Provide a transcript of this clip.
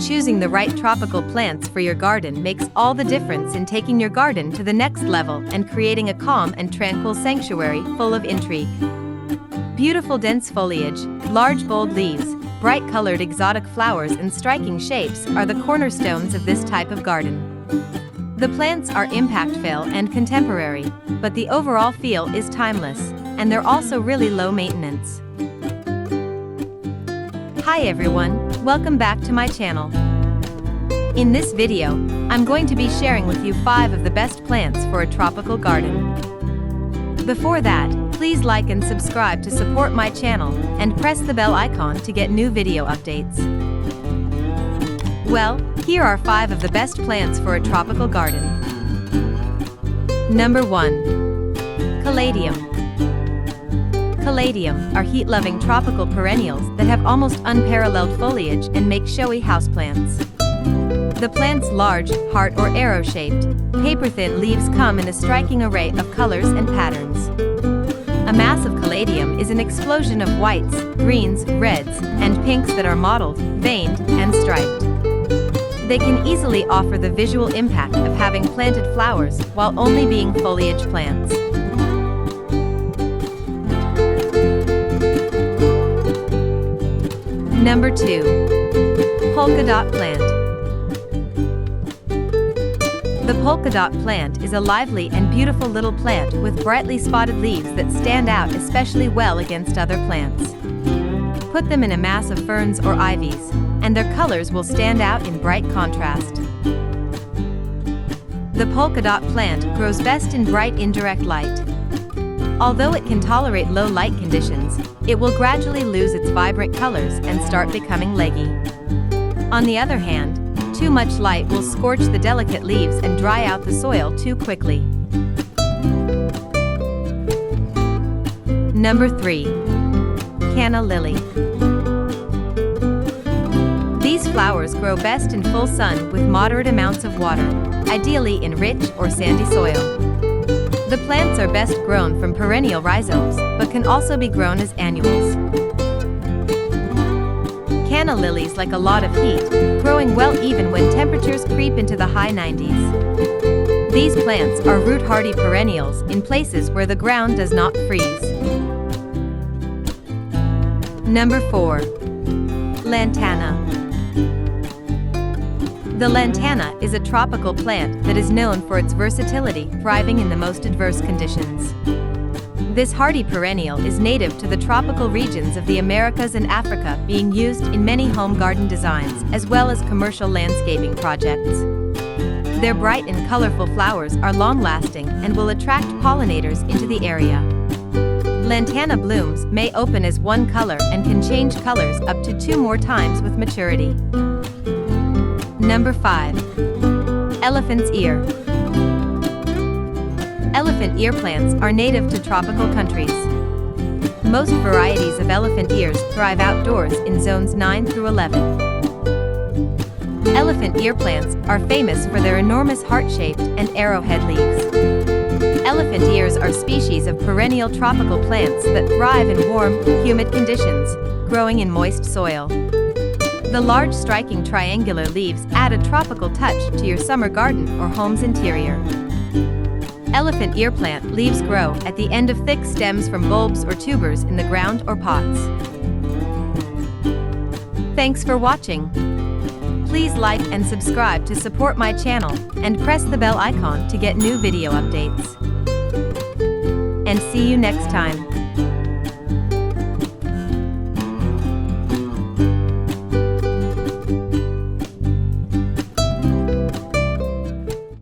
choosing the right tropical plants for your garden makes all the difference in taking your garden to the next level and creating a calm and tranquil sanctuary full of intrigue. Beautiful dense foliage, large bold leaves, bright-colored exotic flowers and striking shapes are the cornerstones of this type of garden. The plants are impactful and contemporary, but the overall feel is timeless, and they're also really low maintenance. Hi everyone, welcome back to my channel. In this video, I'm going to be sharing with you 5 of the best plants for a tropical garden. Before that, please like and subscribe to support my channel, and press the bell icon to get new video updates. Well, here are 5 of the best plants for a tropical garden. Number 1. Caladium. Caladium are heat-loving tropical perennials that have almost unparalleled foliage and make showy houseplants. The plant's large, heart or arrow-shaped, paper-thin leaves come in a striking array of colors and patterns. A mass of caladium is an explosion of whites, greens, reds, and pinks that are mottled, veined, and striped. They can easily offer the visual impact of having planted flowers while only being foliage plants. Number 2. Polka Dot Plant. The polka dot plant is a lively and beautiful little plant with brightly spotted leaves that stand out especially well against other plants. Put them in a mass of ferns or ivies, and their colors will stand out in bright contrast. The polka dot plant grows best in bright indirect light. Although it can tolerate low light conditions, it will gradually lose its vibrant colors and start becoming leggy. On the other hand, too much light will scorch the delicate leaves and dry out the soil too quickly. Number 3. Canna Lily. These flowers grow best in full sun with moderate amounts of water, ideally in rich or sandy soil. The plants are best grown from perennial rhizomes, but can also be grown as annuals. Canna lilies like a lot of heat, growing well even when temperatures creep into the high 90s. These plants are root-hardy perennials in places where the ground does not freeze. Number 4. Lantana. The lantana is a tropical plant that is known for its versatility, thriving in the most adverse conditions. This hardy perennial is native to the tropical regions of the Americas and Africa, being used in many home garden designs as well as commercial landscaping projects. Their bright and colorful flowers are long-lasting and will attract pollinators into the area. Lantana blooms may open as one color and can change colors up to 2 more times with maturity. Number 5. Elephant's ear. Elephant ear plants are native to tropical countries. Most varieties of elephant ears thrive outdoors in zones 9 through 11. Elephant ear plants are famous for their enormous heart-shaped and arrowhead leaves. Elephant ears are species of perennial tropical plants that thrive in warm, humid conditions, growing in moist soil. The large striking triangular leaves add a tropical touch to your summer garden or home's interior. Elephant ear plant leaves grow at the end of thick stems from bulbs or tubers in the ground or pots. Thanks for watching. Please like and subscribe to support my channel, and press the bell icon to get new video updates. And see you next time.